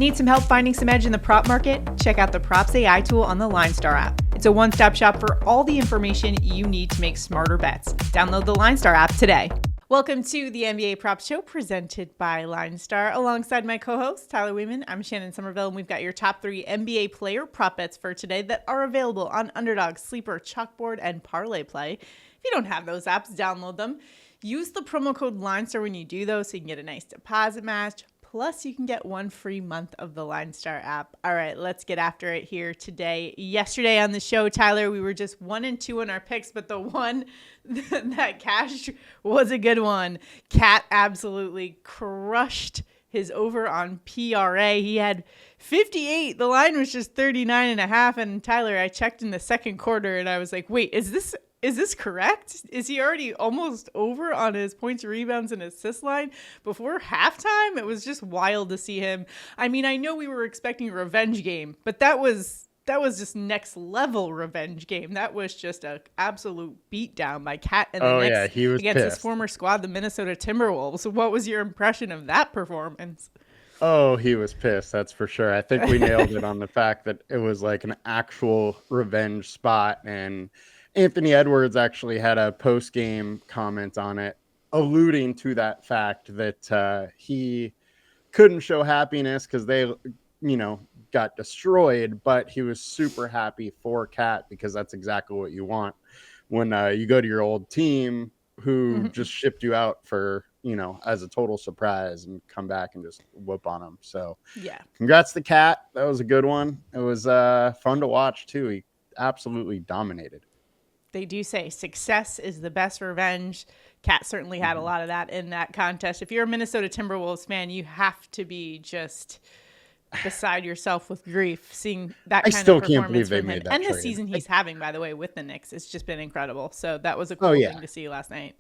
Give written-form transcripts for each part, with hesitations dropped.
Need some help finding some edge in the prop market? Check out the Props AI tool on the LineStar app. It's a one-stop shop for all the information you need to make smarter bets. Download the LineStar app today. Welcome to the NBA Prop Show presented by LineStar. Alongside my co-host, Tyler Wiemann, I'm Shannon Sommerville, and we've got your top 3 NBA player prop bets for today that are available on Underdog, Sleeper, Chalkboard, and ParlayPlay. If you don't have those apps, download them. Use the promo code LineStar when you do those so you can get a nice deposit match. Plus, you can get 1 free month of the LineStar app. All right, let's get after it here today. Yesterday on the show, Tyler, we were just 1 and 2 in our picks, but the one that cashed was a good one. Cat absolutely crushed his over on PRA. He had 58. The line was just 39.5. And Tyler, I checked in the second quarter and I was like, wait, is this correct? Is he already almost over on his points, rebounds, and assist line before halftime? It was just wild to see him. I mean, I know we were expecting a revenge game, but that was just next level revenge game. That was just an absolute beatdown by Cat and the Knicks he was against pissed. his former squad, the Minnesota Timberwolves. So what was your impression of that performance? Oh, he was pissed. That's for sure. I think we nailed it on the fact that it was like an actual revenge spot. And Anthony Edwards actually had a post-game comment on it, alluding to that fact that he couldn't show happiness because they, got destroyed, but he was super happy for Cat because that's exactly what you want when you go to your old team who just shipped you out for, as a total surprise and come back and just whoop on him. So yeah, congrats to Cat. That was a good one. It was fun to watch too. He absolutely dominated. They do say success is the best revenge. Cat certainly had a lot of that in that contest. If you're a Minnesota Timberwolves fan, you have to be just beside yourself with grief seeing that kind of performance from him. And the season he's having, by the way, with the Knicks, it's just been incredible. So that was a cool thing to see last night.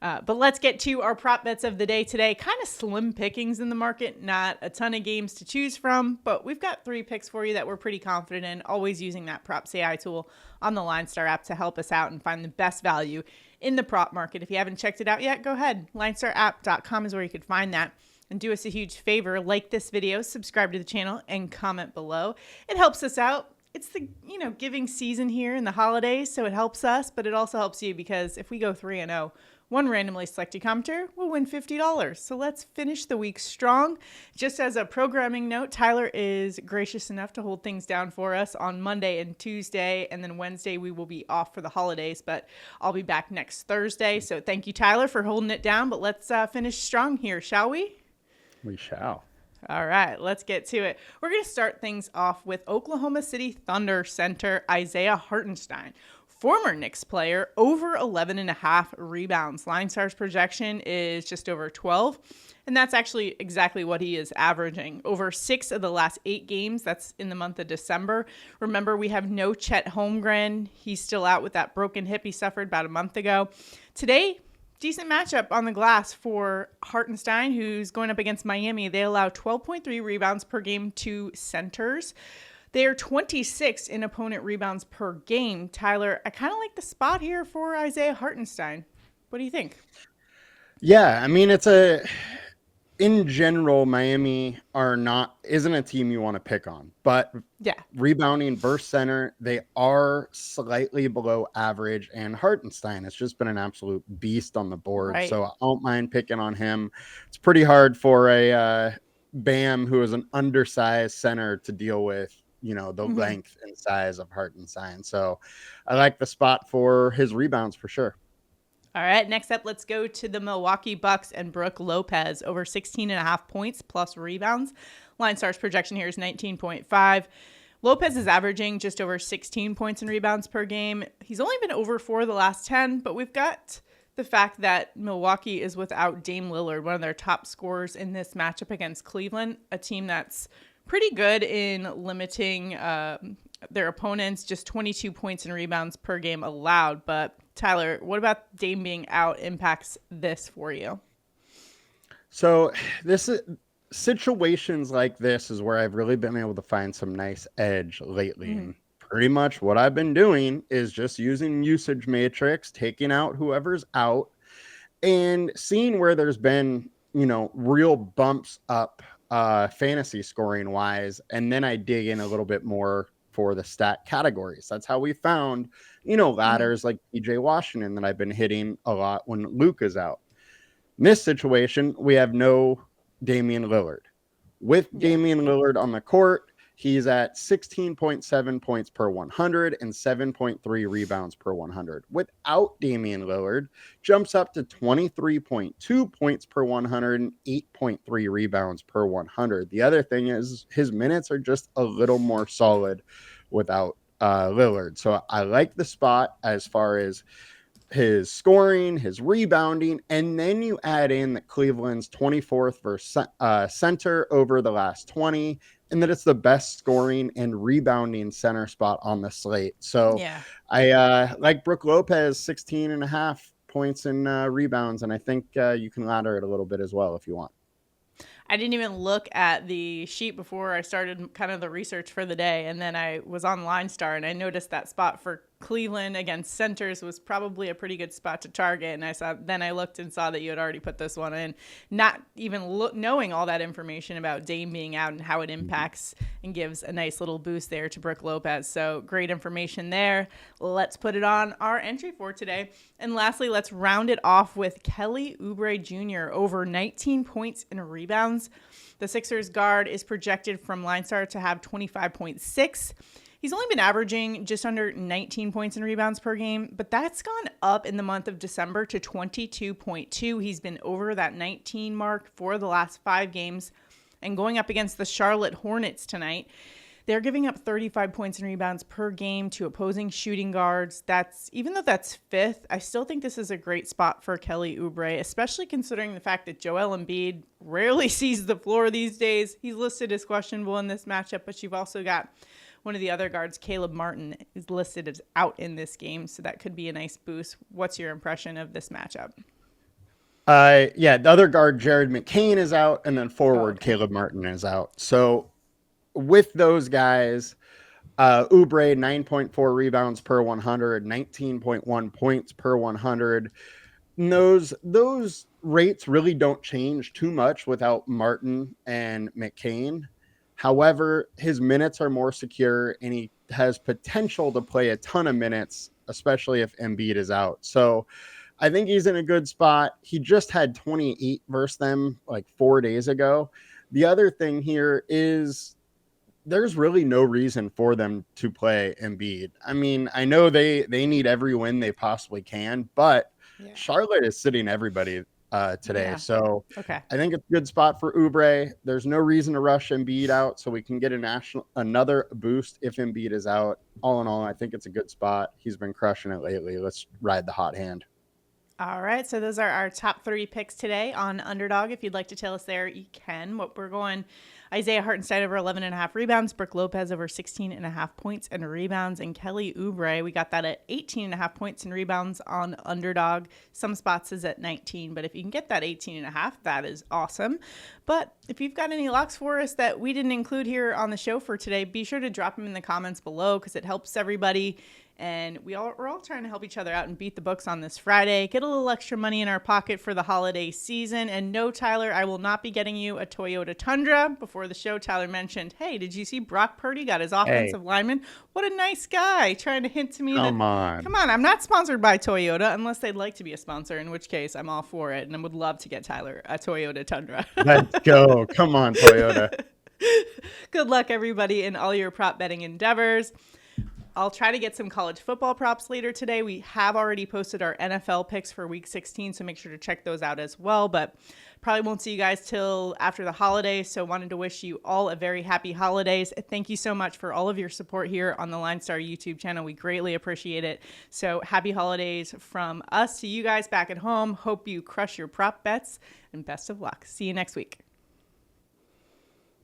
But let's get to our prop bets of the day today. Kind of slim pickings in the market, not a ton of games to choose from, but we've got 3 picks for you that we're pretty confident in, always using that Props AI tool on the LineStar app to help us out and find the best value in the prop market. If you haven't checked it out yet, go ahead. LineStarApp.com is where you could find that. And do us a huge favor, like this video, subscribe to the channel, and comment below. It helps us out. It's the, giving season here in the holidays, so it helps us, but it also helps you because if we go 3-0, one randomly selected commenter will win $50. So let's finish the week strong. Just as a programming note, Tyler is gracious enough to hold things down for us on Monday and Tuesday, and then Wednesday we will be off for the holidays, but I'll be back next Thursday. So thank you, Tyler, for holding it down, but let's finish strong here, shall we? We shall. All right, let's get to it. We're going to start things off with Oklahoma City Thunder center Isaiah Hartenstein, former Knicks player, over 11.5 rebounds. LineStar's projection is just over 12, and that's actually exactly what he is averaging. Over 6 of the last 8 games, that's in the month of December. Remember, we have no Chet Holmgren. He's still out with that broken hip he suffered about a month ago. Today, decent matchup on the glass for Hartenstein, who's going up against Miami. They allow 12.3 rebounds per game to centers. They are 26 in opponent rebounds per game. Tyler, I kind of like the spot here for Isaiah Hartenstein. What do you think? Yeah, I mean, in general, Miami isn't a team you want to pick on, but rebounding versus center, they are slightly below average, and Hartenstein has just been an absolute beast on the board. Right. So I don't mind picking on him. It's pretty hard for a Bam, who is an undersized center, to deal with, the length and size of Hartenstein. So I like the spot for his rebounds for sure. All right, next up, let's go to the Milwaukee Bucks and Brook Lopez, over 16.5 points plus rebounds. LineStar's projection here is 19.5. Lopez is averaging just over 16 points and rebounds per game. He's only been over 4 the last 10, but we've got the fact that Milwaukee is without Dame Lillard, one of their top scorers in this matchup against Cleveland, a team that's pretty good in limiting their opponents, just 22 points and rebounds per game allowed. But Tyler, what about Dame being out impacts this for you? So situations like this is where I've really been able to find some nice edge lately. And pretty much what I've been doing is just using usage matrix, taking out whoever's out, and seeing where there's been, real bumps up fantasy scoring wise. And then I dig in a little bit more for the stat categories. That's how we found, ladders like PJ Washington that I've been hitting a lot when Luke is out. In this situation, we have no Damian Lillard. With Damian Lillard on the court, he's at 16.7 points per 100 and 7.3 rebounds per 100. Without Damian Lillard, jumps up to 23.2 points per 100 and 8.3 rebounds per 100. The other thing is his minutes are just a little more solid without Lillard. So I like the spot as far as his scoring, his rebounding, and then you add in that Cleveland's 24th versus center over the last 20, and that it's the best scoring and rebounding center spot on the slate. So I like Brook Lopez, 16.5 points and rebounds, and I think you can ladder it a little bit as well if you want. I didn't even look at the sheet before I started kind of the research for the day. And then I was on LineStar and I noticed that spot for Cleveland against centers was probably a pretty good spot to target. And I looked and saw that you had already put this one in, not even knowing all that information about Dame being out and how it impacts and gives a nice little boost there to Brook Lopez. So great information there. Let's put it on our entry for today. And lastly, let's round it off with Kelly Oubre Jr. over 19 points and rebounds. The Sixers guard is projected from LineStar to have 25.6. He's only been averaging just under 19 points and rebounds per game, but that's gone up in the month of December to 22.2. He's been over that 19 mark for the last 5 games. And going up against the Charlotte Hornets tonight, they're giving up 35 points and rebounds per game to opposing shooting guards. Even though that's 5th, I still think this is a great spot for Kelly Oubre, especially considering the fact that Joel Embiid rarely sees the floor these days. He's listed as questionable in this matchup, but you've also got one of the other guards, Caleb Martin, is listed as out in this game, so that could be a nice boost. What's your impression of this matchup? The other guard, Jared McCain, is out, and then forward, Caleb Martin is out. So with those guys, Oubre, 9.4 rebounds per 100, 19.1 points per 100. And those rates really don't change too much without Martin and McCain. However, his minutes are more secure, and he has potential to play a ton of minutes, especially if Embiid is out. So I think he's in a good spot. He just had 28 versus them like 4 days ago. The other thing here is there's really no reason for them to play Embiid. I mean, I know they need every win they possibly can, but Charlotte is sitting everybody today. Yeah. So I think it's a good spot for Oubre. There's no reason to rush Embiid out, so we can get another boost if Embiid is out. All in all, I think it's a good spot. He's been crushing it lately. Let's ride the hot hand. All right, so those are our top 3 picks today on Underdog. If you'd like to tell us there, you can. What we're going, Isaiah Hartenstein over 11.5 rebounds, Brook Lopez over 16.5 points and rebounds, and Kelly Oubre, we got that at 18.5 points and rebounds on Underdog. Some spots is at 19, but if you can get that 18.5, that is awesome. But if you've got any locks for us that we didn't include here on the show for today, be sure to drop them in the comments below because it helps everybody. And we're all trying to help each other out and beat the books on this Friday. Get a little extra money in our pocket for the holiday season. And no, Tyler, I will not be getting you a Toyota Tundra. Before the show, Tyler mentioned, hey, did you see Brock Purdy got his offensive lineman? What a nice guy, trying to hint to me Come on, I'm not sponsored by Toyota unless they'd like to be a sponsor, in which case I'm all for it. And I would love to get Tyler a Toyota Tundra. Let's go. Come on, Toyota. Good luck, everybody, in all your prop betting endeavors. I'll try to get some college football props later today. We have already posted our NFL picks for week 16, so make sure to check those out as well. But probably won't see you guys till after the holidays, so wanted to wish you all a very happy holidays. Thank you so much for all of your support here on the LineStar YouTube channel. We greatly appreciate it. So happy holidays from us to you guys back at home. Hope you crush your prop bets, and best of luck. See you next week.